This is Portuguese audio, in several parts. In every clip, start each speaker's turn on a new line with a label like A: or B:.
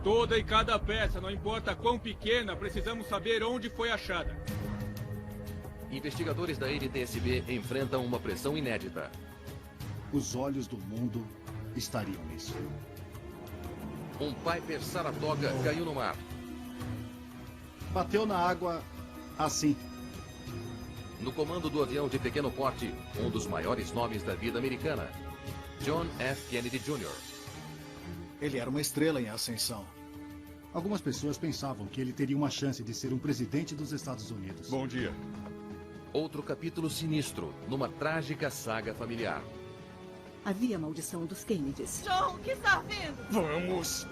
A: Toda e cada peça, não importa quão pequena, precisamos saber onde foi achada.
B: Investigadores da NTSB enfrentam uma pressão inédita.
C: Os olhos do mundo estariam nisso.
B: Um Piper Saratoga caiu no mar.
C: Bateu na água assim.
B: No comando do avião de pequeno porte, um dos maiores nomes da vida americana, John F. Kennedy Jr.
D: Ele era uma estrela em ascensão.
C: Algumas pessoas pensavam que ele teria uma chance de ser um presidente dos Estados Unidos.
E: Bom dia.
B: Outro capítulo sinistro, numa trágica saga familiar.
F: Havia a maldição dos Kennedys.
G: John, o que está vindo?
E: Vamos!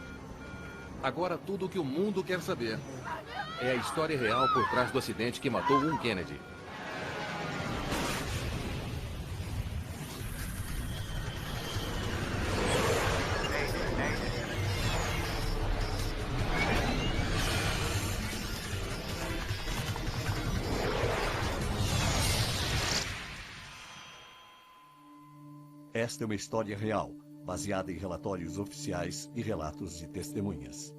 B: Agora tudo o que o mundo quer saber é a história real por trás do acidente que matou um Kennedy.
H: Esta é uma história real, baseada em relatórios oficiais e relatos de testemunhas.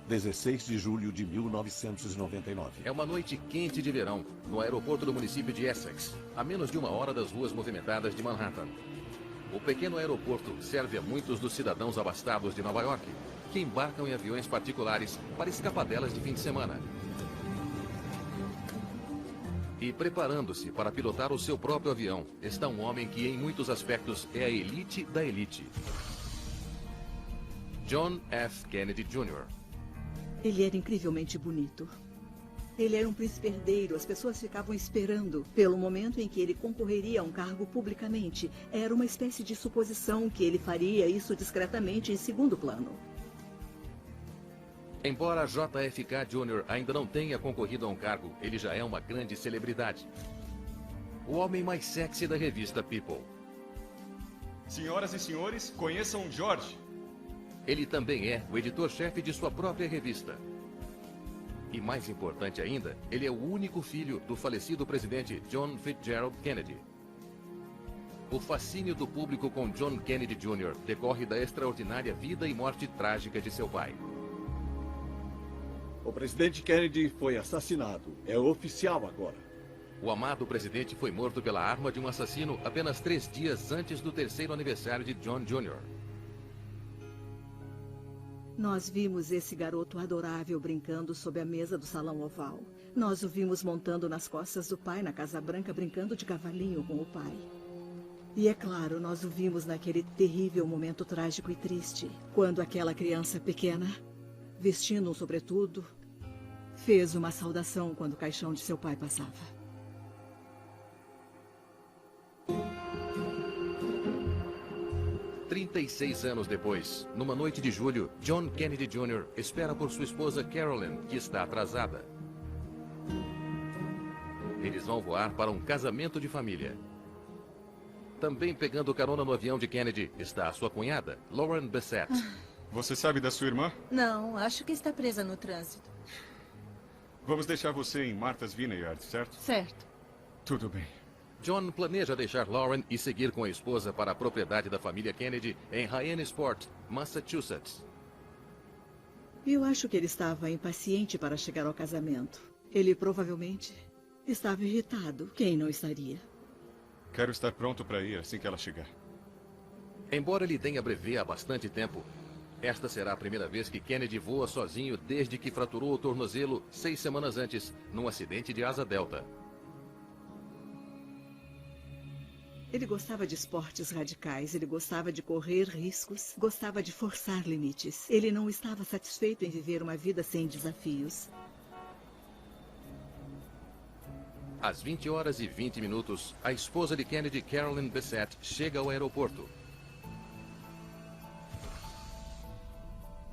H: 16 de julho de 1999.
B: É uma noite quente de verão, no aeroporto do município de Essex, a menos de 1 hora das ruas movimentadas de Manhattan. O pequeno aeroporto serve a muitos dos cidadãos abastados de Nova York, que embarcam em aviões particulares para escapadelas de fim de semana. E preparando-se para pilotar o seu próprio avião, está um homem que, em muitos aspectos, é a elite da elite. John F. Kennedy Jr.
F: Ele era incrivelmente bonito. Ele era um príncipe herdeiro. As pessoas ficavam esperando pelo momento em que ele concorreria a um cargo publicamente. Era uma espécie de suposição que ele faria isso discretamente em segundo plano.
B: Embora JFK Jr. ainda não tenha concorrido a um cargo, ele já é uma grande celebridade. O homem mais sexy da revista People.
E: Senhoras e senhores, conheçam George.
B: Ele também é o editor-chefe de sua própria revista. E mais importante ainda, ele é o único filho do falecido presidente John Fitzgerald Kennedy. O fascínio do público com John Kennedy Jr. decorre da extraordinária vida e morte trágica de seu pai.
D: O presidente Kennedy foi assassinado. É oficial agora.
B: O amado presidente foi morto pela arma de um assassino apenas 3 dias antes do 3º aniversário de John Jr.
F: Nós vimos esse garoto adorável brincando sob a mesa do salão oval. Nós o vimos montando nas costas do pai na Casa Branca, brincando de cavalinho com o pai. E é claro, nós o vimos naquele terrível momento trágico e triste, quando aquela criança pequena, vestindo um sobretudo, fez uma saudação quando o caixão de seu pai passava.
B: E 36 anos depois, numa noite de julho, John Kennedy Jr. espera por sua esposa Carolyn, que está atrasada. Eles vão voar para um casamento de família. Também pegando carona no avião de Kennedy está a sua cunhada, Lauren Bessette.
E: Você sabe da sua irmã?
G: Não, acho que está presa no trânsito.
E: Vamos deixar você em Martha's Vineyard, certo?
G: Certo.
E: Tudo bem.
B: John planeja deixar Lauren e seguir com a esposa para a propriedade da família Kennedy em Hyannisport, Massachusetts.
F: Eu acho que ele estava impaciente para chegar ao casamento. Ele provavelmente estava irritado. Quem não estaria?
E: Quero estar pronto para ir assim que ela chegar.
B: Embora ele tenha brevê há bastante tempo, esta será a primeira vez que Kennedy voa sozinho desde que fraturou o tornozelo 6 semanas antes, num acidente de asa delta.
F: Ele gostava de esportes radicais, ele gostava de correr riscos, gostava de forçar limites. Ele não estava satisfeito em viver uma vida sem desafios.
B: Às 20 horas e 20 minutos, a esposa de Kennedy, Carolyn Bessette, chega ao aeroporto.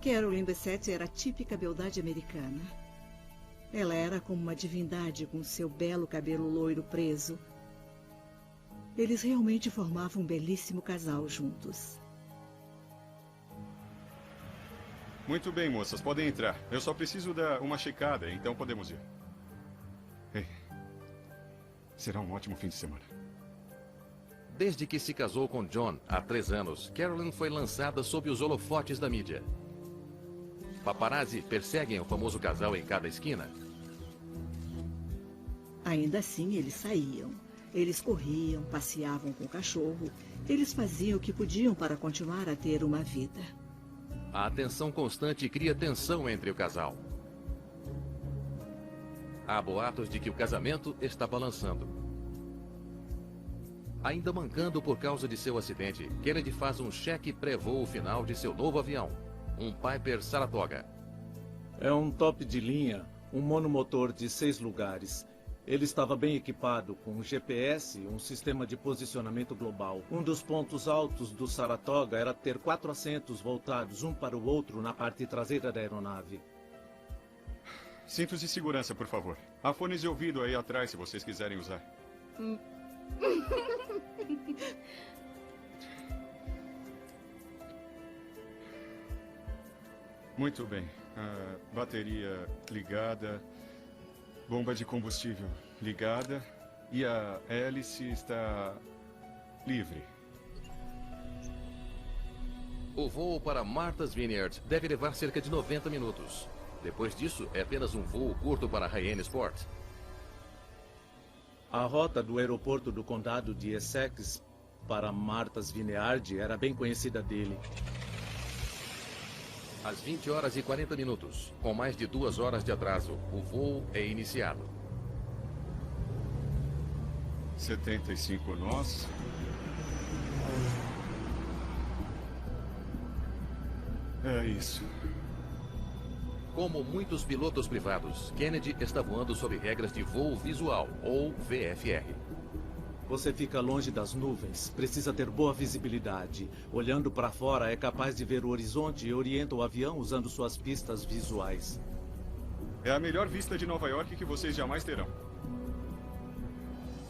F: Carolyn Bessette era a típica beldade americana. Ela era como uma divindade com seu belo cabelo loiro preso. Eles realmente formavam um belíssimo casal juntos.
E: Muito bem, moças, podem entrar. Eu só preciso dar uma checada, então podemos ir. Ei, será um ótimo fim de semana.
B: Desde que se casou com John há 3 anos, Carolyn foi lançada sob os holofotes da mídia. Paparazzi perseguem o famoso casal em cada esquina.
F: Ainda assim, eles saíam. Eles corriam, passeavam com o cachorro. Eles faziam o que podiam para continuar a ter uma vida.
B: A atenção constante cria tensão entre o casal. Há boatos de que o casamento está balançando. Ainda mancando por causa de seu acidente, Kennedy faz um cheque pré-voo final de seu novo avião, um Piper Saratoga.
I: É um top de linha, um monomotor de 6 lugares. Ele estava bem equipado com um GPS e um sistema de posicionamento global. Um dos pontos altos do Saratoga era ter 4 assentos voltados um para o outro na parte traseira da aeronave.
E: Cintos de segurança, por favor. Há fones de ouvido aí atrás, se vocês quiserem usar. Muito bem. A bateria ligada, bomba de combustível ligada e a hélice está livre.
B: O voo para Martha's Vineyard deve levar cerca de 90 minutos. Depois disso, é apenas um voo curto para Hyannisport.
I: A rota do aeroporto do condado de Essex para Martha's Vineyard era bem conhecida dele.
B: Às 20 horas e 40 minutos, com mais de 2 horas de atraso, o voo é iniciado.
E: 75 nós. É isso.
B: Como muitos pilotos privados, Kennedy está voando sob regras de voo visual, ou VFR.
I: Você fica longe das nuvens, precisa ter boa visibilidade. Olhando para fora, é capaz de ver o horizonte e orienta o avião usando suas pistas visuais.
E: É a melhor vista de Nova York que vocês jamais terão.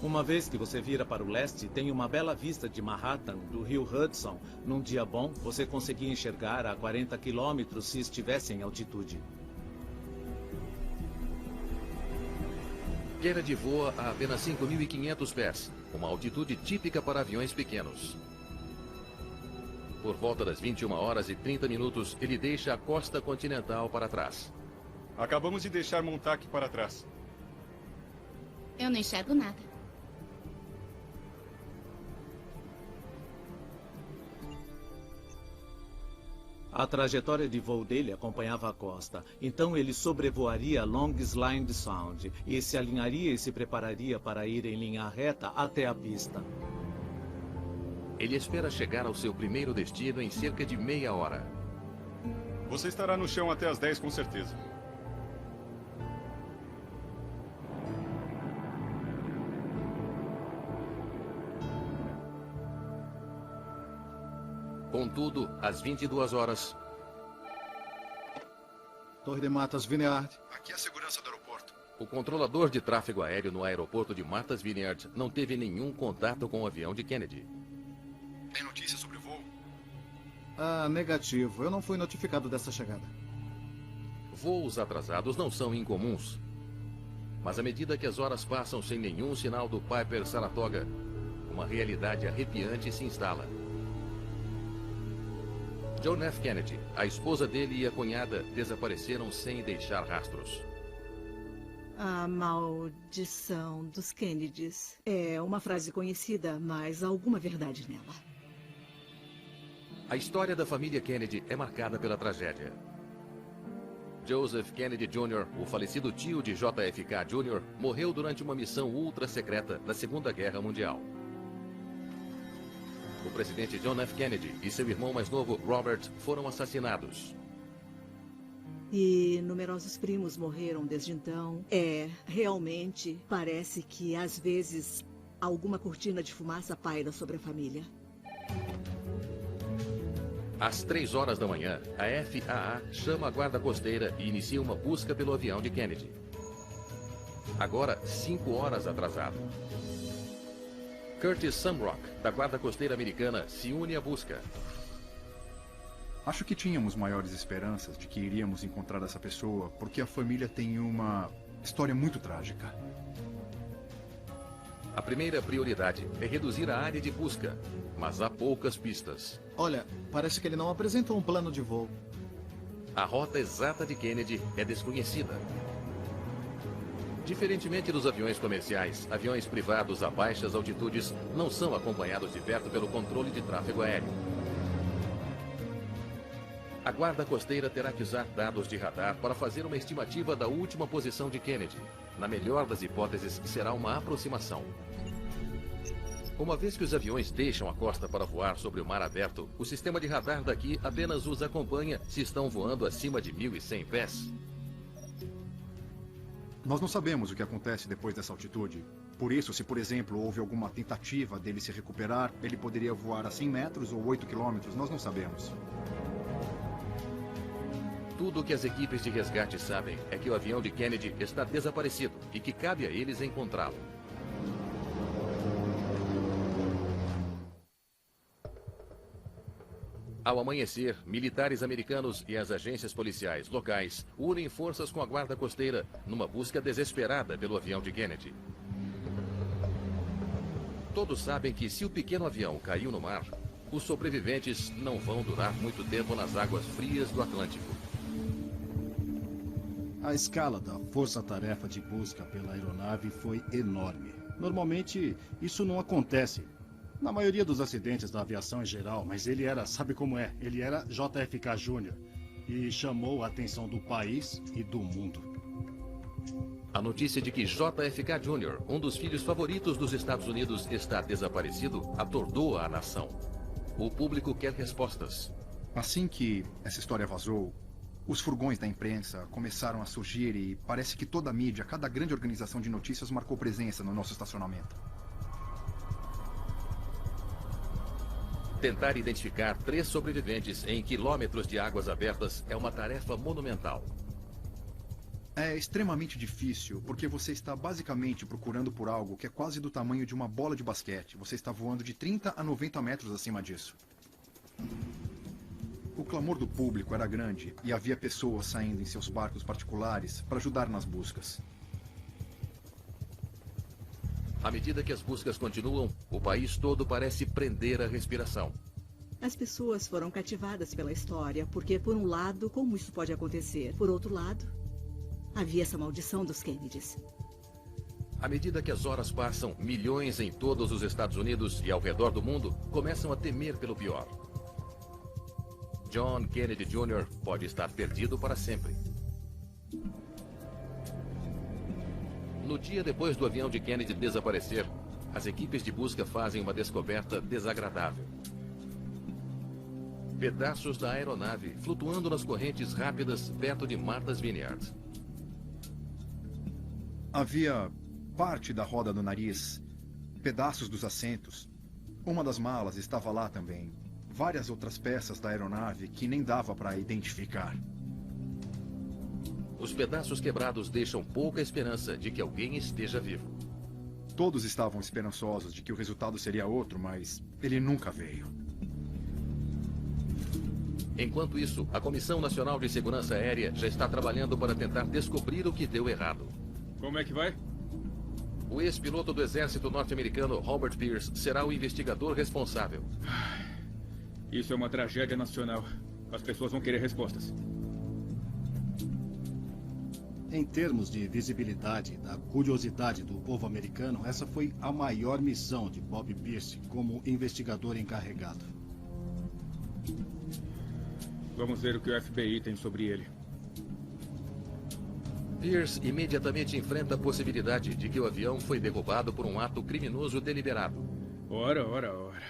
I: Uma vez que você vira para o leste, tem uma bela vista de Manhattan, do rio Hudson. Num dia bom, você conseguia enxergar a 40 quilômetros se estivesse em altitude.
B: Kennedy voa a apenas 5.500 pés, uma altitude típica para aviões pequenos. Por volta das 21 horas e 30 minutos, ele deixa a costa continental para trás.
E: Acabamos de deixar Montauk para trás.
J: Eu não enxergo nada.
I: A trajetória de voo dele acompanhava a costa. Então ele sobrevoaria Long Island Sound e se alinharia e se prepararia para ir em linha reta até a pista.
B: Ele espera chegar ao seu primeiro destino em cerca de meia hora.
E: Você estará no chão até as 10 com certeza.
B: Contudo, às 22 horas...
C: Torre de Martha's Vineyard.
K: Aqui é a segurança do aeroporto.
B: O controlador de tráfego aéreo no aeroporto de Martha's Vineyard não teve nenhum contato com o avião de Kennedy.
K: Tem notícia sobre o voo?
C: Negativo. Eu não fui notificado dessa chegada.
B: Voos atrasados não são incomuns. Mas à medida que as horas passam sem nenhum sinal do Piper Saratoga, uma realidade arrepiante se instala. John F. Kennedy, a esposa dele e a cunhada desapareceram sem deixar rastros.
F: A maldição dos Kennedys. É uma frase conhecida, mas há alguma verdade nela.
B: A história da família Kennedy é marcada pela tragédia. Joseph Kennedy Jr., o falecido tio de JFK Jr., morreu durante uma missão ultra-secreta da Segunda Guerra Mundial. O presidente John F. Kennedy e seu irmão mais novo, Robert, foram assassinados.
F: E numerosos primos morreram desde então. Realmente parece que às vezes alguma cortina de fumaça paira sobre a família.
B: Às 3 horas da manhã, a FAA chama a guarda costeira e inicia uma busca pelo avião de Kennedy. Agora, 5 horas atrasado. Curtis Sumrock, da guarda costeira americana, se une à busca.
L: Acho que tínhamos maiores esperanças de que iríamos encontrar essa pessoa, porque a família tem uma história muito trágica.
B: A primeira prioridade é reduzir a área de busca, mas há poucas pistas.
M: Olha, parece que ele não apresentou um plano de voo.
B: A rota exata de Kennedy é desconhecida. Diferentemente dos aviões comerciais, aviões privados a baixas altitudes não são acompanhados de perto pelo controle de tráfego aéreo. A guarda costeira terá que usar dados de radar para fazer uma estimativa da última posição de Kennedy. Na melhor das hipóteses, será uma aproximação. Uma vez que os aviões deixam a costa para voar sobre o mar aberto, o sistema de radar daqui apenas os acompanha se estão voando acima de 1.100 pés.
L: Nós não sabemos o que acontece depois dessa altitude. Por isso, se por exemplo houve alguma tentativa dele se recuperar, ele poderia voar a 100 metros ou 8 quilômetros, nós não sabemos.
B: Tudo o que as equipes de resgate sabem é que o avião de Kennedy está desaparecido e que cabe a eles encontrá-lo. Ao amanhecer, militares americanos e as agências policiais locais unem forças com a guarda costeira numa busca desesperada pelo avião de Kennedy. Todos sabem que se o pequeno avião caiu no mar, os sobreviventes não vão durar muito tempo nas águas frias do Atlântico.
C: A escala da força-tarefa de busca pela aeronave foi enorme. Normalmente, isso não acontece na maioria dos acidentes da aviação em geral, mas ele era, sabe como é? Ele era JFK Jr. e chamou a atenção do país e do mundo.
B: A notícia de que JFK Jr., um dos filhos favoritos dos Estados Unidos, está desaparecido, atordoou a nação. O público quer respostas.
L: Assim que essa história vazou, os furgões da imprensa começaram a surgir e parece que toda a mídia, cada grande organização de notícias marcou presença no nosso estacionamento.
B: Tentar identificar 3 sobreviventes em quilômetros de águas abertas é uma tarefa monumental.
L: É extremamente difícil, porque você está basicamente procurando por algo que é quase do tamanho de uma bola de basquete. Você está voando de 30 a 90 metros acima disso. O clamor do público era grande e havia pessoas saindo em seus barcos particulares para ajudar nas buscas.
B: À medida que as buscas continuam, o país todo parece prender a respiração.
F: As pessoas foram cativadas pela história, porque, por um lado, como isso pode acontecer? Por outro lado, havia essa maldição dos Kennedys.
B: À medida que as horas passam, milhões em todos os Estados Unidos e ao redor do mundo começam a temer pelo pior. John Kennedy Jr. pode estar perdido para sempre. No dia depois do avião de Kennedy desaparecer, as equipes de busca fazem uma descoberta desagradável. Pedaços da aeronave flutuando nas correntes rápidas perto de Martha's Vineyard.
L: Havia parte da roda do nariz, pedaços dos assentos. Uma das malas estava lá também. Várias outras peças da aeronave que nem dava para identificar.
B: Os pedaços quebrados deixam pouca esperança de que alguém esteja vivo.
L: Todos estavam esperançosos de que o resultado seria outro, mas ele nunca veio.
B: Enquanto isso, a Comissão Nacional de Segurança Aérea já está trabalhando para tentar descobrir o que deu errado.
A: Como é que vai?
B: O ex-piloto do exército norte-americano, Robert Pierce, será o investigador responsável.
A: Isso é uma tragédia nacional. As pessoas vão querer respostas.
C: Em termos de visibilidade, da curiosidade do povo americano, essa foi a maior missão de Bob Pierce como investigador encarregado.
A: Vamos ver o que o FBI tem sobre ele.
B: Pierce imediatamente enfrenta a possibilidade de que o avião foi derrubado por um ato criminoso deliberado.
A: Ora, ora, ora.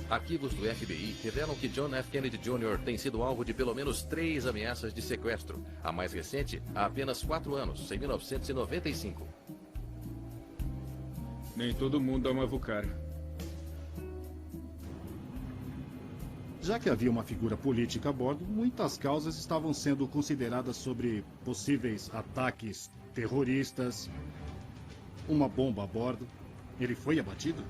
B: Arquivos do FBI revelam que John F. Kennedy Jr. tem sido alvo de pelo menos 3 ameaças de sequestro. A mais recente, há apenas 4 anos, em 1995.
A: Nem todo mundo ama Vucara.
C: Já que havia uma figura política a bordo, muitas causas estavam sendo consideradas sobre possíveis ataques terroristas, uma bomba a bordo. Ele foi abatido?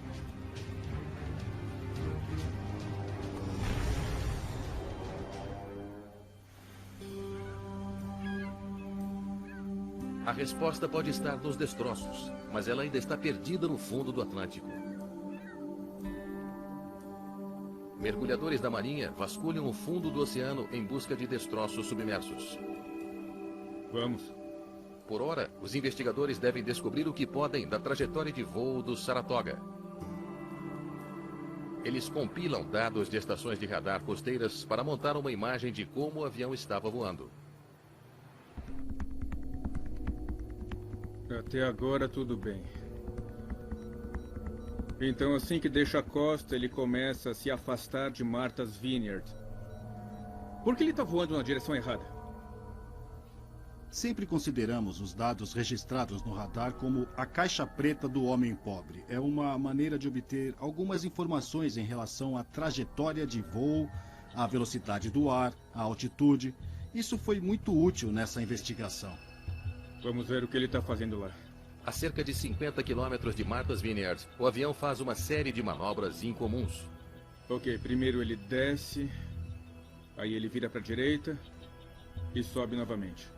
B: A resposta pode estar nos destroços, mas ela ainda está perdida no fundo do Atlântico. Mergulhadores da Marinha vasculham o fundo do oceano em busca de destroços submersos.
A: Vamos.
B: Por hora, os investigadores devem descobrir o que podem da trajetória de voo do Saratoga. Eles compilam dados de estações de radar costeiras para montar uma imagem de como o avião estava voando.
A: Até agora tudo bem. Então, assim que deixa a costa, ele começa a se afastar de Martha's Vineyard. Por que ele está voando na direção errada?
C: Sempre consideramos os dados registrados no radar como a caixa preta do homem pobre. É uma maneira de obter algumas informações em relação à trajetória de voo, à velocidade do ar, à altitude. Isso foi muito útil nessa investigação.
A: Vamos ver o que ele está fazendo lá.
B: A cerca de 50 quilômetros de Martha's Vineyard, o avião faz uma série de manobras incomuns.
A: Ok, primeiro ele desce, aí ele vira para a direita e sobe novamente.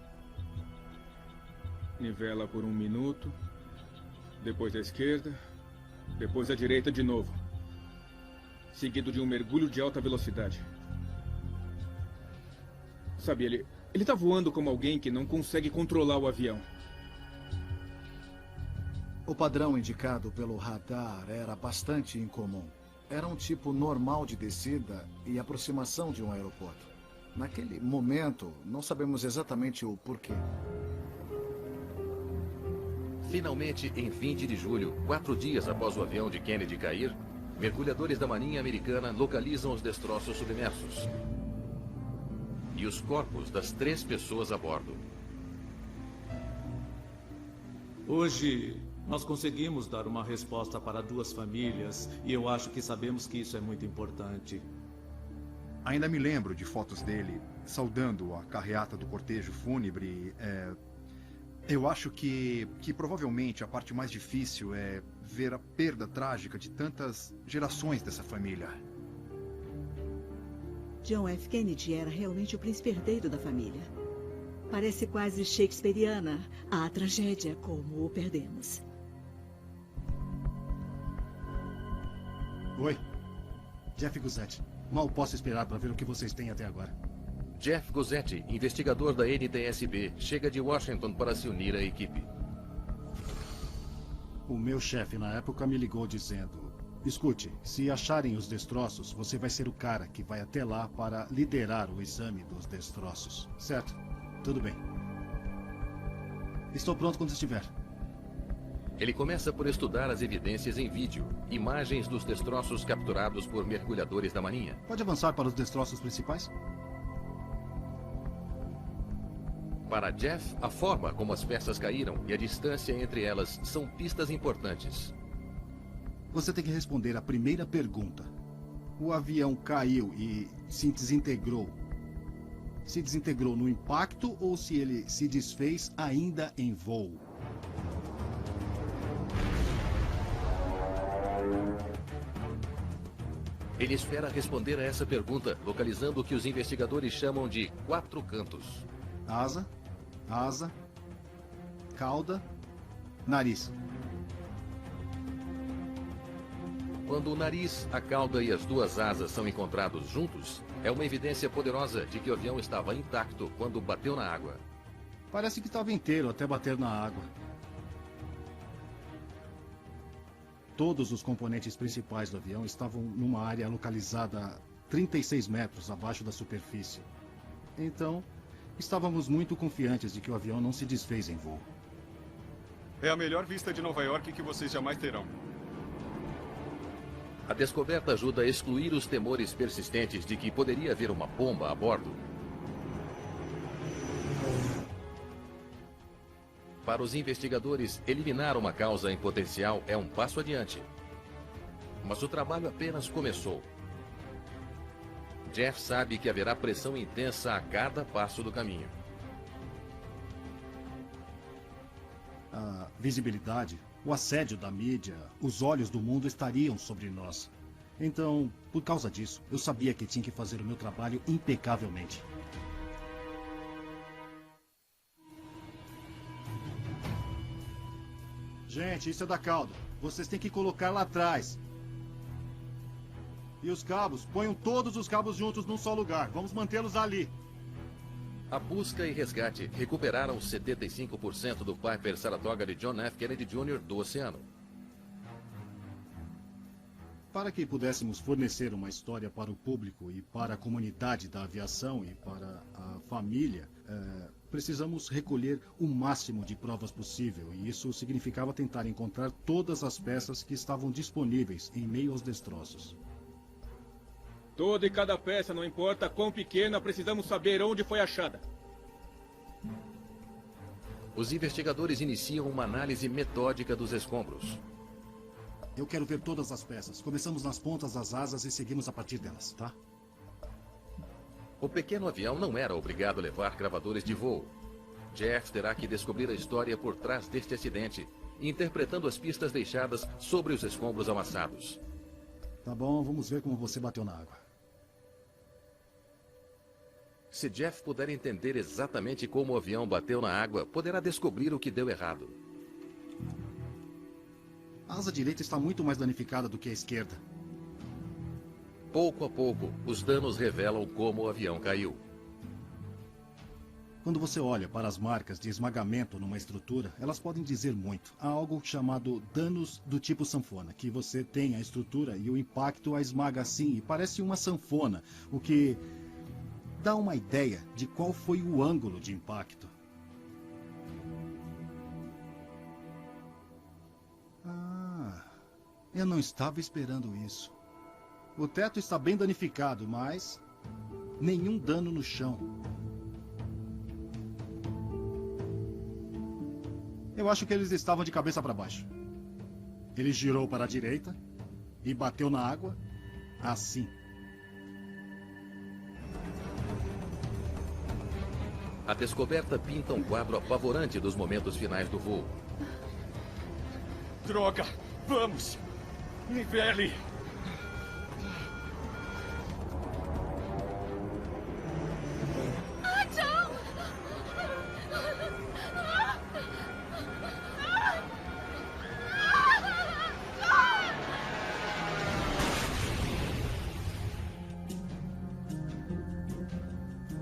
A: Nivela por 1 minuto, depois à esquerda, depois à direita de novo. Seguido de um mergulho de alta velocidade. Sabe, ele está voando como alguém que não consegue controlar o avião.
M: O padrão indicado pelo radar era bastante incomum. Era um tipo normal de descida e aproximação de um aeroporto. Naquele momento, não sabemos exatamente o porquê.
B: Finalmente, em 20 de julho, 4 dias após o avião de Kennedy cair, mergulhadores da Marinha Americana localizam os destroços submersos e os corpos das 3 pessoas a bordo.
I: Hoje, nós conseguimos dar uma resposta para 2 famílias e eu acho que sabemos que isso é muito importante.
L: Ainda me lembro de fotos dele saudando a carreata do cortejo fúnebre. Eu acho que provavelmente a parte mais difícil é ver a perda trágica de tantas gerações dessa família.
F: John F. Kennedy era realmente o príncipe herdeiro da família. Parece quase shakespeariana a tragédia como o perdemos.
C: Oi, Jeff Guzzetti. Mal posso esperar para ver o que vocês têm até agora.
B: Jeff Guzzetti, investigador da NTSB, chega de Washington para se unir à equipe.
C: O meu chefe na época me ligou dizendo: escute, se acharem os destroços, você vai ser o cara que vai até lá para liderar o exame dos destroços. Certo? Tudo bem. Estou pronto quando estiver.
B: Ele começa por estudar as evidências em vídeo, imagens dos destroços capturados por mergulhadores da Marinha.
C: Pode avançar para os destroços principais?
B: Para Jeff, a forma como as peças caíram e a distância entre elas são pistas importantes.
C: Você tem que responder a primeira pergunta. O avião caiu e se desintegrou. Se desintegrou no impacto ou se ele se desfez ainda em voo?
B: Ele espera responder a essa pergunta, localizando o que os investigadores chamam de 4 cantos.
C: Asa, asa, cauda, nariz.
B: Quando o nariz, a cauda e as 2 asas são encontrados juntos, é uma evidência poderosa de que o avião estava intacto quando bateu na água.
C: Parece que estava inteiro até bater na água. Todos os componentes principais do avião estavam numa área localizada a 36 metros abaixo da superfície. Então, estávamos muito confiantes de que o avião não se desfez em voo.
E: É a melhor vista de Nova York que vocês jamais terão.
B: A descoberta ajuda a excluir os temores persistentes de que poderia haver uma bomba a bordo. Para os investigadores, eliminar uma causa em potencial é um passo adiante. Mas o trabalho apenas começou. Jeff sabe que haverá pressão intensa a cada passo do caminho.
C: A visibilidade, o assédio da mídia, os olhos do mundo estariam sobre nós. Então, por causa disso, eu sabia que tinha que fazer o meu trabalho impecavelmente. Gente, isso é da cauda. Vocês têm que colocar lá atrás. E os cabos, ponham todos os cabos juntos num só lugar. Vamos mantê-los ali.
B: A busca e resgate recuperaram 75% do Piper Saratoga de John F. Kennedy Jr. do oceano.
C: Para que pudéssemos fornecer uma história para o público e para a comunidade da aviação e para a família, precisamos recolher o máximo de provas possível. E isso significava tentar encontrar todas as peças que estavam disponíveis em meio aos destroços.
A: Toda e cada peça, não importa quão pequena, precisamos saber onde foi achada.
B: Os investigadores iniciam uma análise metódica dos escombros.
C: Eu quero ver todas as peças. Começamos nas pontas das asas e seguimos a partir delas, tá?
B: O pequeno avião não era obrigado a levar gravadores de voo. Jeff terá que descobrir a história por trás deste acidente, interpretando as pistas deixadas sobre os escombros amassados.
C: Tá bom, vamos ver como você bateu na água.
B: Se Jeff puder entender exatamente como o avião bateu na água, poderá descobrir o que deu errado.
C: A asa direita está muito mais danificada do que a esquerda.
B: Pouco a pouco, os danos revelam como o avião caiu.
C: Quando você olha para as marcas de esmagamento numa estrutura, elas podem dizer muito. Há algo chamado danos do tipo sanfona, que você tem a estrutura e o impacto a esmaga assim, e parece uma sanfona, o que dá uma ideia de qual foi o ângulo de impacto. Eu não estava esperando isso. O teto está bem danificado, mas nenhum dano no chão. Eu acho que eles estavam de cabeça para baixo. Ele girou para a direita e bateu na água assim.
B: A descoberta pinta um quadro apavorante dos momentos finais do voo.
E: Droga! Vamos! Nivele!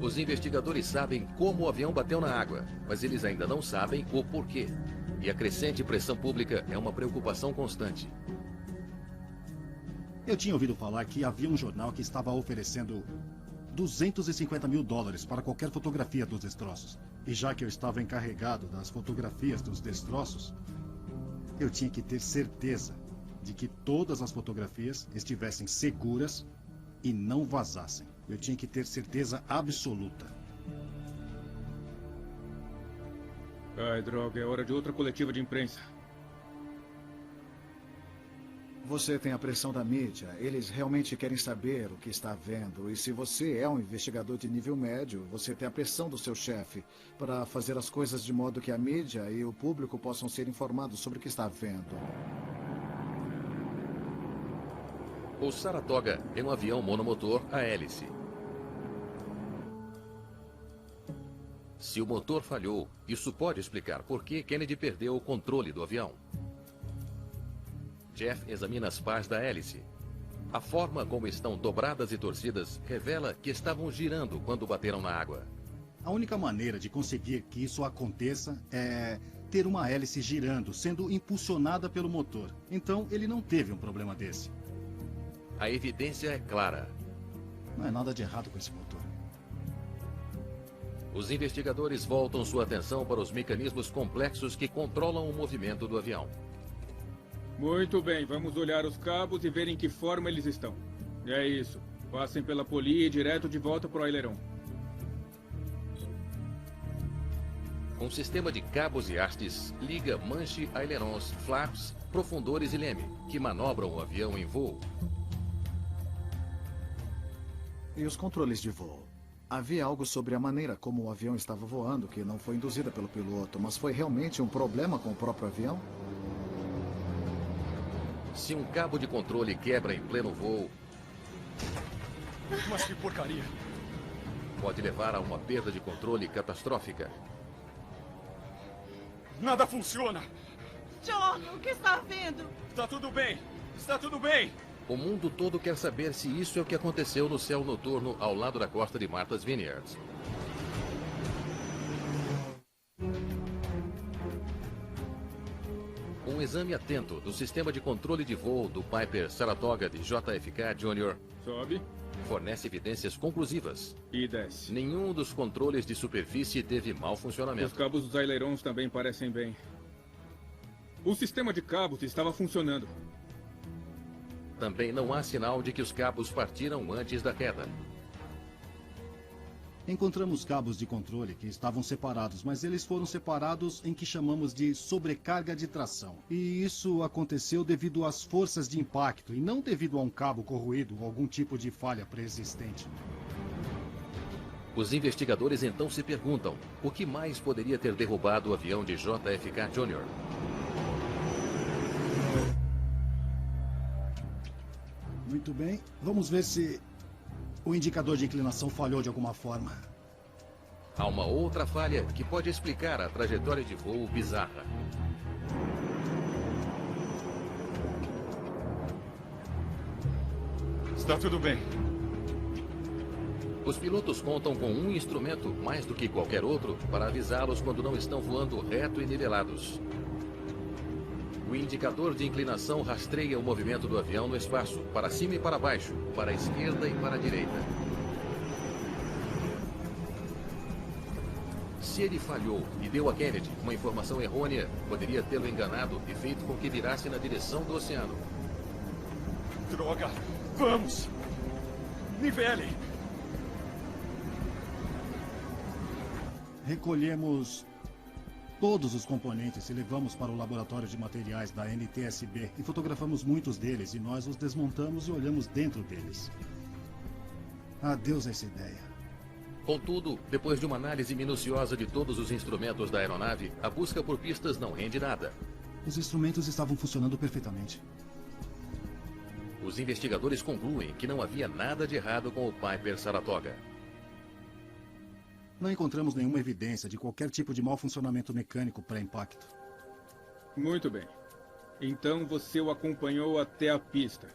B: Os investigadores sabem como o avião bateu na água, mas eles ainda não sabem o porquê. E a crescente pressão pública é uma preocupação constante.
C: Eu tinha ouvido falar que havia um jornal que estava oferecendo $250 mil para qualquer fotografia dos destroços. E já que eu estava encarregado das fotografias dos destroços, eu tinha que ter certeza de que todas as fotografias estivessem seguras e não vazassem. Eu tinha que ter certeza absoluta.
A: Ai, droga, é hora de outra coletiva de imprensa.
M: Você tem a pressão da mídia. Eles realmente querem saber o que está vendo. E se você é um investigador de nível médio, você tem a pressão do seu chefe para fazer as coisas de modo que a mídia e o público possam ser informados sobre o que está vendo.
B: O Saratoga é um avião monomotor a hélice. Se o motor falhou, isso pode explicar por que Kennedy perdeu o controle do avião. Jeff examina as pás da hélice. A forma como estão dobradas e torcidas revela que estavam girando quando bateram na água.
C: A única maneira de conseguir que isso aconteça é ter uma hélice girando, sendo impulsionada pelo motor. Então, ele não teve um problema desse.
B: A evidência é clara.
C: Não é nada de errado com esse motor.
B: Os investigadores voltam sua atenção para os mecanismos complexos que controlam o movimento do avião.
A: Muito bem, vamos olhar os cabos e ver em que forma eles estão. É isso. Passem pela polia e direto de volta para o aileron.
B: Um sistema de cabos e hastes liga manche, ailerons, flaps, profundores e leme, que manobram o avião em voo.
M: E os controles de voo? Havia algo sobre a maneira como o avião estava voando que não foi induzida pelo piloto, mas foi realmente um problema com o próprio avião?
B: Se um cabo de controle quebra em pleno voo...
E: Mas que porcaria!
B: Pode levar a uma perda de controle catastrófica.
E: Nada funciona!
G: John, o que está havendo?
E: Está tudo bem! Está tudo bem!
B: O mundo todo quer saber se isso é o que aconteceu no céu noturno ao lado da costa de Martha's Vineyard. Um exame atento do sistema de controle de voo do Piper Saratoga de JFK Jr.
A: Sobe.
B: Fornece evidências conclusivas.
A: E desce.
B: Nenhum dos controles de superfície teve mau
A: Os
B: funcionamento.
A: cabos dos ailerons também parecem bem. O sistema de cabos estava funcionando.
B: Também não há sinal de que os cabos partiram antes da queda.
C: Encontramos cabos de controle que estavam separados, mas eles foram separados em que chamamos de sobrecarga de tração. E isso aconteceu devido às forças de impacto e não devido a um cabo corroído ou algum tipo de falha pré-existente.
B: Os investigadores então se perguntam o que mais poderia ter derrubado o avião de JFK Jr.
C: Muito bem, vamos ver se o indicador de inclinação falhou de alguma forma.
B: Há uma outra falha que pode explicar a trajetória de voo bizarra.
E: Está tudo bem.
B: Os pilotos contam com um instrumento, mais do que qualquer outro, para avisá-los quando não estão voando reto e nivelados. O indicador de inclinação rastreia o movimento do avião no espaço, para cima e para baixo, para a esquerda e para a direita. Se ele falhou e deu a Kennedy uma informação errônea, poderia tê-lo enganado e feito com que virasse na direção do oceano.
E: Droga! Vamos! Nivele!
C: Recolhemos todos os componentes e levamos para o laboratório de materiais da NTSB e fotografamos muitos deles e nós os desmontamos e olhamos dentro deles. Adeus a essa ideia.
B: Contudo, depois de uma análise minuciosa de todos os instrumentos da aeronave, a busca por pistas não rende nada.
C: Os instrumentos estavam funcionando perfeitamente.
B: Os investigadores concluem que não havia nada de errado com o Piper Saratoga.
C: Não encontramos nenhuma evidência de qualquer tipo de mau funcionamento mecânico pré-impacto.
A: Muito bem. Então você o acompanhou até a pista.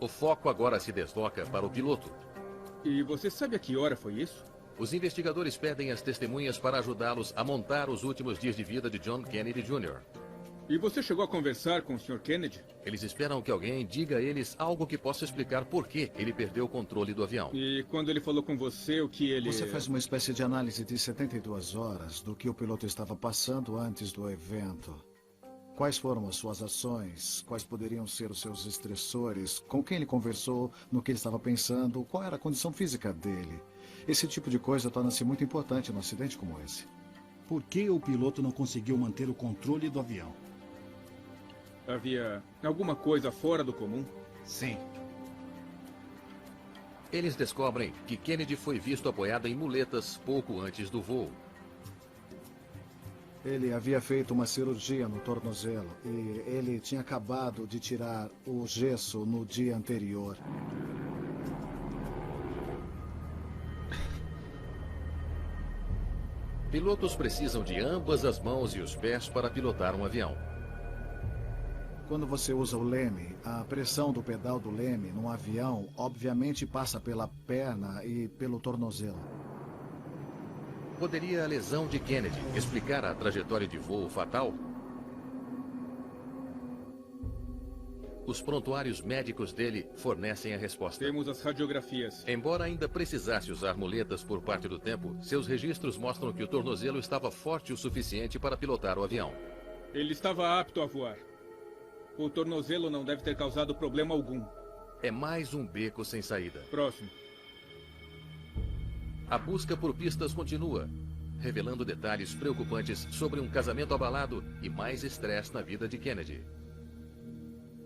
B: O foco agora se desloca para o piloto.
A: E você sabe a que hora foi isso?
B: Os investigadores pedem as testemunhas para ajudá-los a montar os últimos dias de vida de John Kennedy Jr.
A: E você chegou a conversar com o Sr. Kennedy?
B: Eles esperam que alguém diga a eles algo que possa explicar por que ele perdeu o controle do avião.
A: E quando ele falou com você, o que ele...
M: Você faz uma espécie de análise de 72 horas do que o piloto estava passando antes do evento. Quais foram as suas ações? Quais poderiam ser os seus estressores? Com quem ele conversou? No que ele estava pensando? Qual era a condição física dele? Esse tipo de coisa torna-se muito importante num acidente como esse.
C: Por que o piloto não conseguiu manter o controle do avião?
A: Havia alguma coisa fora do comum?
C: Sim.
B: Eles descobrem que Kennedy foi visto apoiado em muletas pouco antes do voo.
M: Ele havia feito uma cirurgia no tornozelo e ele tinha acabado de tirar o gesso no dia anterior.
B: Pilotos precisam de ambas as mãos e os pés para pilotar um avião.
M: Quando você usa o leme, a pressão do pedal do leme num avião obviamente passa pela perna e pelo tornozelo.
B: Poderia a lesão de Kennedy explicar a trajetória de voo fatal? Os prontuários médicos dele fornecem a resposta.
A: Temos as radiografias.
B: Embora ainda precisasse usar muletas por parte do tempo, seus registros mostram que o tornozelo estava forte o suficiente para pilotar o avião.
A: Ele estava apto a voar. O tornozelo não deve ter causado problema algum.
B: É mais um beco sem saída.
A: Próximo.
B: A busca por pistas continua, revelando detalhes preocupantes sobre um casamento abalado e mais estresse na vida de Kennedy.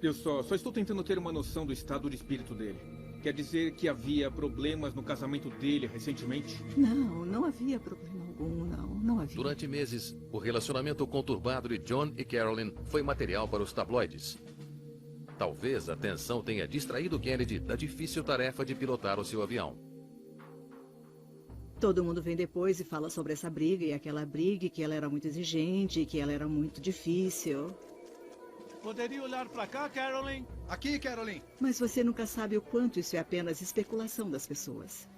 A: Eu só estou tentando ter uma noção do estado de espírito dele. Quer dizer que havia problemas no casamento dele recentemente?
F: Não havia problema algum, não havia.
B: Durante meses, o relacionamento conturbado de John e Carolyn foi material para os tabloides. Talvez a tensão tenha distraído Kennedy da difícil tarefa de pilotar o seu avião.
F: Todo mundo vem depois e fala sobre essa briga e aquela briga, e que ela era muito exigente, e que ela era muito difícil.
I: Poderia olhar para cá, Carolyn?
L: Aqui, Carolyn.
F: Mas você nunca sabe o quanto isso é apenas especulação das pessoas.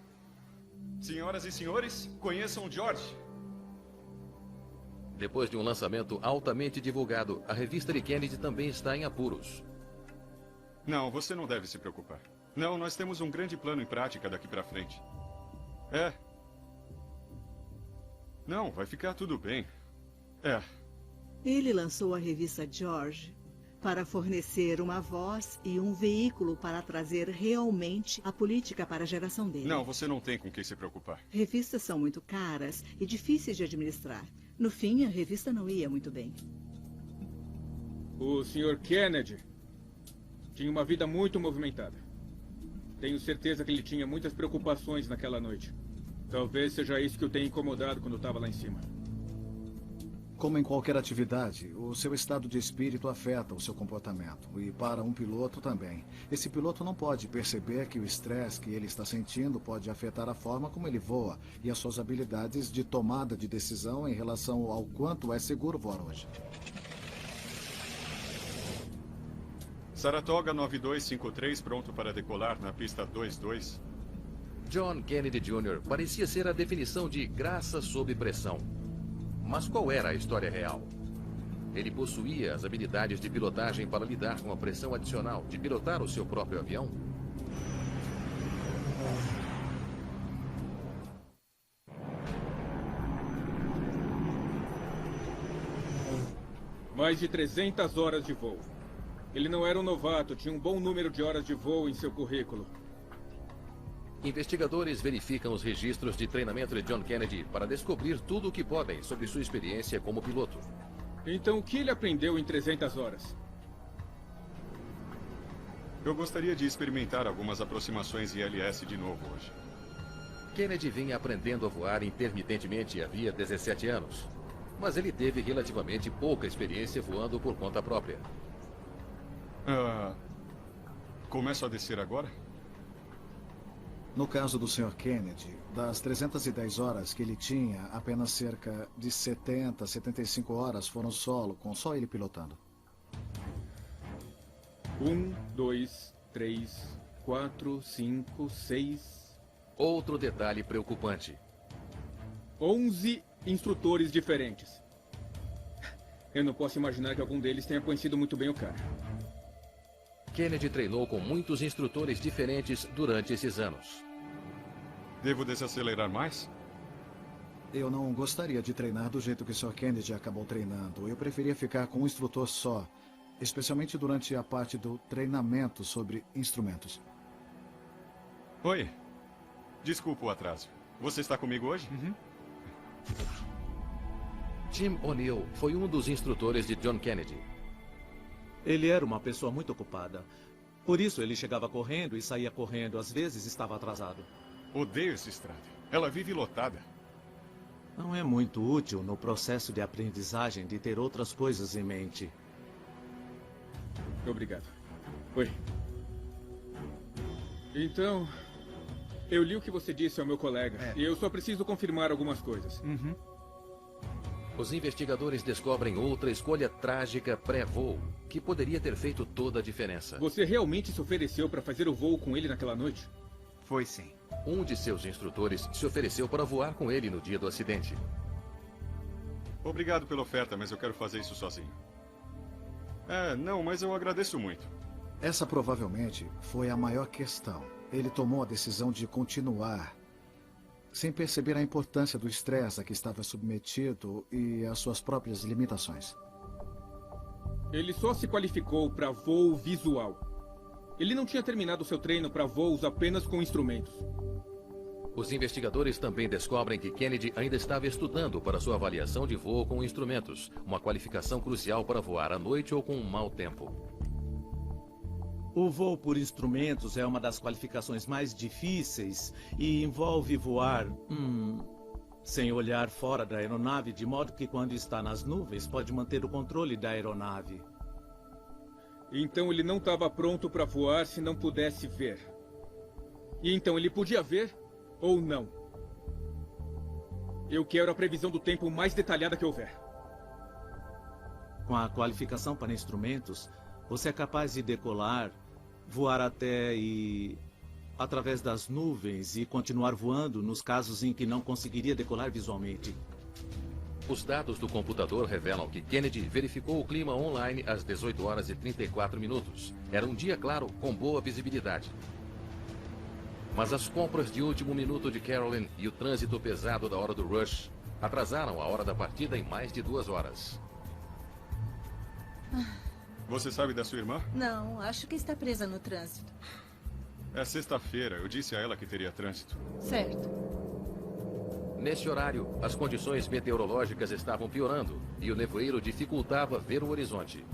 E: Senhoras e senhores, conheçam George.
B: Depois de um lançamento altamente divulgado, a revista de Kennedy também está em apuros.
E: Não, você não deve se preocupar. Não, nós temos um grande plano em prática daqui pra frente. Não, vai ficar tudo bem.
F: Ele lançou a revista George para fornecer uma voz e um veículo para trazer realmente a política para a geração dele.
E: Não, você não tem com quem se preocupar.
F: Revistas são muito caras e difíceis de administrar. No fim, a revista não ia muito bem.
A: O Sr. Kennedy tinha uma vida muito movimentada. Tenho certeza que ele tinha muitas preocupações naquela noite. Talvez seja isso que o tenha incomodado quando estava lá em cima.
M: Como em qualquer atividade, o seu estado de espírito afeta o seu comportamento. E para um piloto também. Esse piloto não pode perceber que o estresse que ele está sentindo pode afetar a forma como ele voa e as suas habilidades de tomada de decisão em relação ao quanto é seguro voar hoje.
E: Saratoga 9253 pronto para decolar na pista 22.
B: John Kennedy Jr. parecia ser a definição de graça sob pressão. Mas qual era a história real? Ele possuía as habilidades de pilotagem para lidar com a pressão adicional de pilotar o seu próprio avião?
A: Mais de 300 horas de voo. Ele não era um novato, tinha um bom número de horas de voo em seu currículo.
B: Investigadores verificam os registros de treinamento de John Kennedy para descobrir tudo o que podem sobre sua experiência como piloto.
A: Então, o que ele aprendeu em 300 horas?
E: Eu gostaria de experimentar algumas aproximações ILS de novo hoje.
B: Kennedy vinha aprendendo a voar intermitentemente havia 17 anos. Mas ele teve relativamente pouca experiência voando por conta própria.
E: Começo a descer agora?
M: No caso do Sr. Kennedy, das 310 horas que ele tinha, apenas cerca de 70, 75 horas foram solo, com só ele pilotando.
A: 1, 2, 3, 4, 5, 6...
B: Outro detalhe preocupante.
A: 11 instrutores diferentes. Eu não posso imaginar que algum deles tenha conhecido muito bem o cara.
B: Kennedy treinou com muitos instrutores diferentes durante esses anos.
E: Devo desacelerar mais?
M: Eu não gostaria de treinar do jeito que o Sr. Kennedy acabou treinando. Eu preferia ficar com um instrutor só, especialmente durante a parte do treinamento sobre instrumentos.
E: Oi. Desculpa o atraso. Você está comigo hoje?
B: Jim O'Neill foi um dos instrutores de John Kennedy.
I: Ele era uma pessoa muito ocupada. Por isso ele chegava correndo e saía correndo. Às vezes estava atrasado.
E: Odeio essa estrada. Ela vive lotada.
I: Não é muito útil no processo de aprendizagem de ter outras coisas em mente.
A: Obrigado. Oi. Então, eu li o que você disse ao meu colega. E eu só preciso confirmar algumas coisas.
B: Os investigadores descobrem outra escolha trágica pré-voo, que poderia ter feito toda a diferença.
A: Você realmente se ofereceu para fazer o voo com ele naquela noite?
L: Foi sim.
B: Um de seus instrutores se ofereceu para voar com ele no dia do acidente.
E: Obrigado pela oferta, mas eu quero fazer isso sozinho. Não, mas eu agradeço muito.
M: Essa provavelmente foi a maior questão. Ele tomou a decisão de continuar, sem perceber a importância do estresse a que estava submetido e as suas próprias limitações.
A: Ele só se qualificou para voo visual. Ele não tinha terminado seu treino para voos apenas com instrumentos.
B: Os investigadores também descobrem que Kennedy ainda estava estudando para sua avaliação de voo com instrumentos, uma qualificação crucial para voar à noite ou com um mau tempo.
I: O voo por instrumentos é uma das qualificações mais difíceis e envolve voar sem olhar fora da aeronave, de modo que quando está nas nuvens pode manter o controle da aeronave.
A: Então ele não estava pronto para voar se não pudesse ver. E então ele podia ver ou não. Eu quero a previsão do tempo mais detalhada que houver.
I: Com a qualificação para instrumentos, você é capaz de decolar, voar até e... através das nuvens e continuar voando nos casos em que não conseguiria decolar visualmente.
B: Os dados do computador revelam que Kennedy verificou o clima online às 18 horas e 34 minutos. Era um dia claro, com boa visibilidade. Mas as compras de último minuto de Carolyn e o trânsito pesado da hora do rush atrasaram a hora da partida em mais de 2 horas.
E: Você sabe da sua irmã?
G: Não, acho que está presa no trânsito.
E: É sexta-feira. Eu disse a ela que teria trânsito.
G: Certo.
B: Nesse horário, as condições meteorológicas estavam piorando e o nevoeiro dificultava ver o horizonte.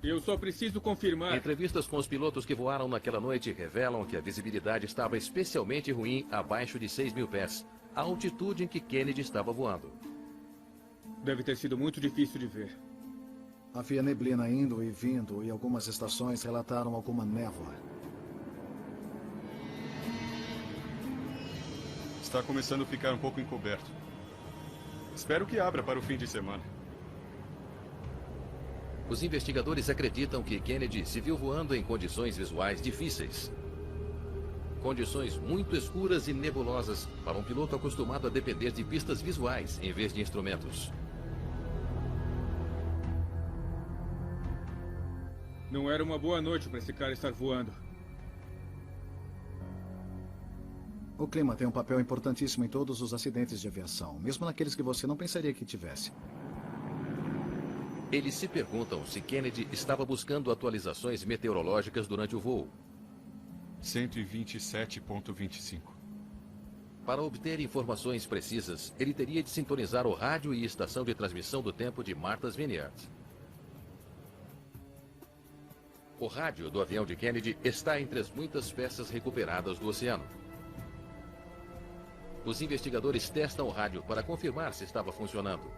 A: Eu só preciso confirmar...
B: Entrevistas com os pilotos que voaram naquela noite revelam que a visibilidade estava especialmente ruim abaixo de 6.000 pés, a altitude em que Kennedy estava voando.
A: Deve ter sido muito difícil de ver.
M: Havia neblina indo e vindo e algumas estações relataram alguma névoa.
E: Está começando a ficar um pouco encoberto. Espero que abra para o fim de semana.
B: Os investigadores acreditam que Kennedy se viu voando em condições visuais difíceis. Condições muito escuras e nebulosas para um piloto acostumado a depender de pistas visuais em vez de instrumentos.
A: Não era uma boa noite para esse cara estar voando.
M: O clima tem um papel importantíssimo em todos os acidentes de aviação, mesmo naqueles que você não pensaria que tivesse.
B: Eles se perguntam se Kennedy estava buscando atualizações meteorológicas durante o voo.
E: 127.25.
B: Para obter informações precisas, ele teria de sintonizar o rádio e estação de transmissão do tempo de Martha's Vineyard. O rádio do avião de Kennedy está entre as muitas peças recuperadas do oceano. Os investigadores testam o rádio para confirmar se estava funcionando.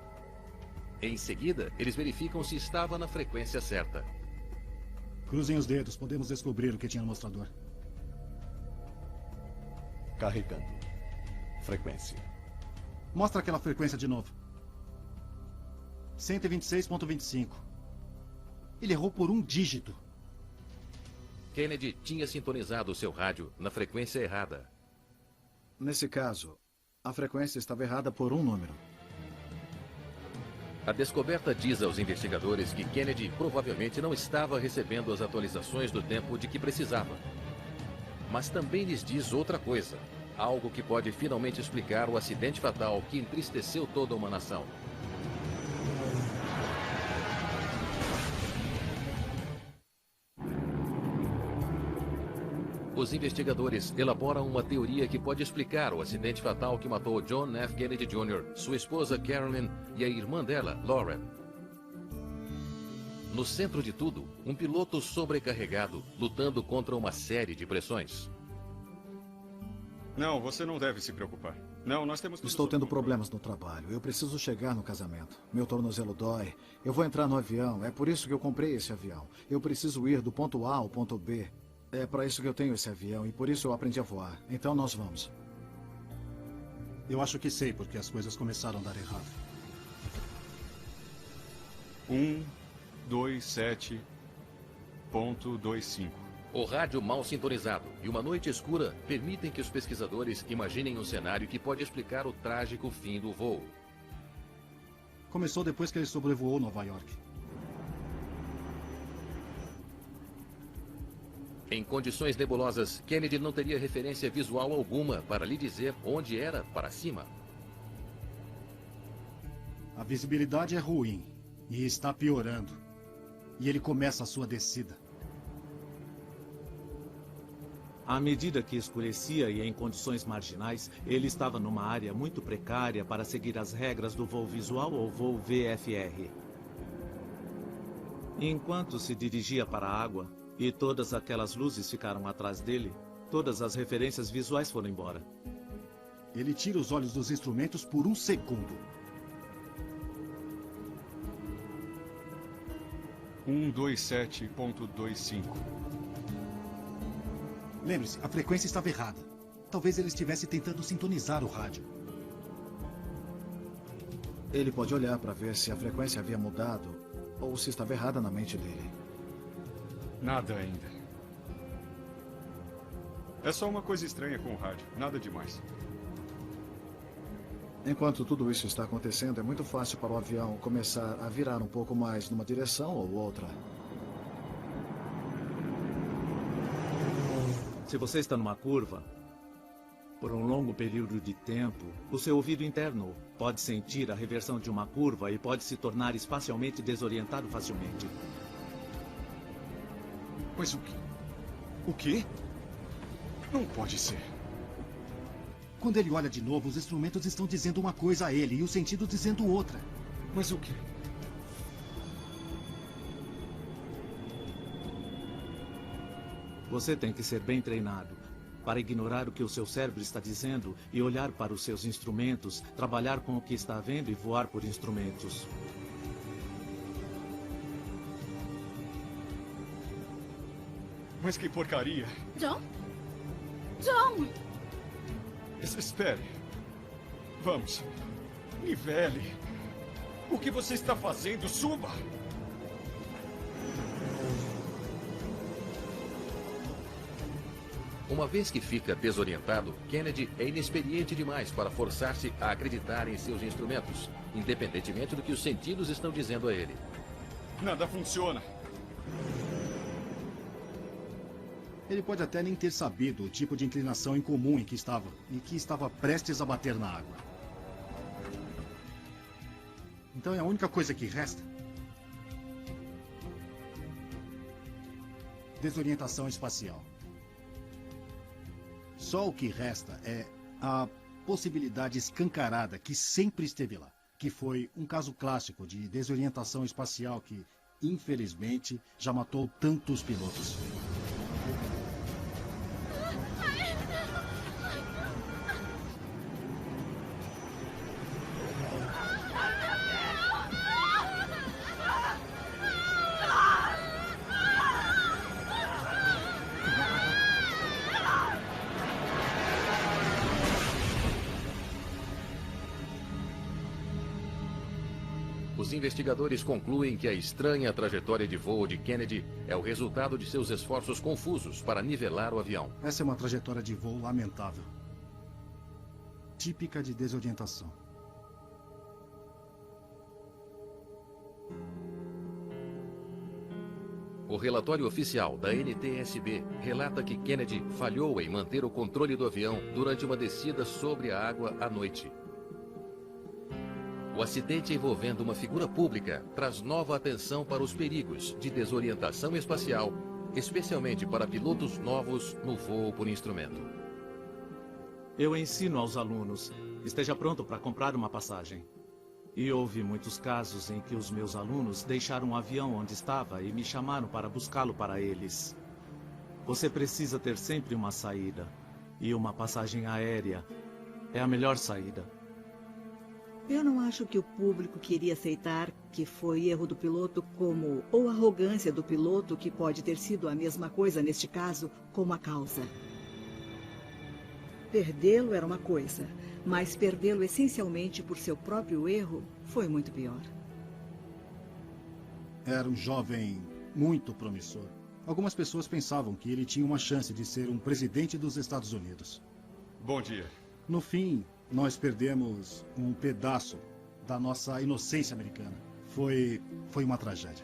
B: Em seguida, eles verificam se estava na frequência certa.
C: Cruzem os dedos, podemos descobrir o que tinha no mostrador.
H: Carregando. Frequência.
C: Mostra aquela frequência de novo. 126.25. Ele errou por um dígito.
B: Kennedy tinha sintonizado o seu rádio na frequência errada.
M: Nesse caso, a frequência estava errada por um número.
B: A descoberta diz aos investigadores que Kennedy provavelmente não estava recebendo as atualizações do tempo de que precisava. Mas também lhes diz outra coisa, algo que pode finalmente explicar o acidente fatal que entristeceu toda uma nação. Os investigadores elaboram uma teoria que pode explicar o acidente fatal que matou John F. Kennedy Jr., sua esposa Carolyn e a irmã dela, Lauren. No centro de tudo, um piloto sobrecarregado, lutando contra uma série de pressões.
E: Não, você não deve se preocupar. Não, nós temos...
M: Estou tendo problemas no trabalho. Eu preciso chegar no casamento. Meu tornozelo dói. Eu vou entrar no avião. É por isso que eu comprei esse avião. Eu preciso ir do ponto A ao ponto B. É para isso que eu tenho esse avião e por isso eu aprendi a voar. Então nós vamos.
C: Eu acho que sei porque as coisas começaram a dar errado.
E: 127.25.
B: O rádio mal sintonizado e uma noite escura permitem que os pesquisadores imaginem um cenário que pode explicar o trágico fim do voo.
C: Começou depois que ele sobrevoou Nova York.
B: Em condições nebulosas, Kennedy não teria referência visual alguma para lhe dizer onde era para cima.
C: A visibilidade é ruim e está piorando. E ele começa a sua descida.
I: À medida que escurecia e em condições marginais, ele estava numa área muito precária para seguir as regras do voo visual ou voo VFR. Enquanto se dirigia para a água, e todas aquelas luzes ficaram atrás dele, todas as referências visuais foram embora.
C: Ele tira os olhos dos instrumentos por um segundo.
E: 127.25.
C: Lembre-se, a frequência estava errada. Talvez ele estivesse tentando sintonizar o rádio.
M: Ele pode olhar para ver se a frequência havia mudado ou se estava errada na mente dele.
E: Nada ainda. É só uma coisa estranha com o rádio, nada demais.
M: Enquanto tudo isso está acontecendo, é muito fácil para o avião começar a virar um pouco mais numa direção ou outra.
I: Se você está numa curva, por um longo período de tempo, o seu ouvido interno pode sentir a reversão de uma curva e pode se tornar espacialmente desorientado facilmente.
E: Mas o quê? O quê? Não pode ser.
C: Quando ele olha de novo, os instrumentos estão dizendo uma coisa a ele e o sentido dizendo outra.
E: Mas o quê?
I: Você tem que ser bem treinado para ignorar o que o seu cérebro está dizendo e olhar para os seus instrumentos, trabalhar com o que está vendo e voar por instrumentos.
E: Mas que porcaria.
J: John? John!
E: Espere. Vamos. Nivele. O que você está fazendo? Suba!
B: Uma vez que fica desorientado, Kennedy é inexperiente demais para forçar-se a acreditar em seus instrumentos, independentemente do que os sentidos estão dizendo a ele.
E: Nada funciona.
C: Ele pode até nem ter sabido o tipo de inclinação incomum em que estava, e que estava prestes a bater na água. Então é a única coisa que resta. Desorientação espacial. Só o que resta é a possibilidade escancarada que sempre esteve lá, que foi um caso clássico de desorientação espacial que, infelizmente, já matou tantos pilotos.
B: Os investigadores concluem que a estranha trajetória de voo de Kennedy é o resultado de seus esforços confusos para nivelar o avião.
C: Essa é uma trajetória de voo lamentável. Típica de desorientação.
B: O relatório oficial da NTSB relata que Kennedy falhou em manter o controle do avião durante uma descida sobre a água à noite. O acidente envolvendo uma figura pública traz nova atenção para os perigos de desorientação espacial, especialmente para pilotos novos no voo por instrumento.
I: Eu ensino aos alunos, esteja pronto para comprar uma passagem. E houve muitos casos em que os meus alunos deixaram o avião onde estava e me chamaram para buscá-lo para eles. Você precisa ter sempre uma saída. E uma passagem aérea é a melhor saída.
F: Eu não acho que o público queria aceitar que foi erro do piloto como... ou arrogância do piloto, que pode ter sido a mesma coisa neste caso, como a causa. Perdê-lo era uma coisa, mas perdê-lo essencialmente por seu próprio erro foi muito pior.
C: Era um jovem muito promissor. Algumas pessoas pensavam que ele tinha uma chance de ser um presidente dos Estados Unidos.
E: Bom dia.
C: No fim, nós perdemos um pedaço da nossa inocência americana. Foi uma tragédia.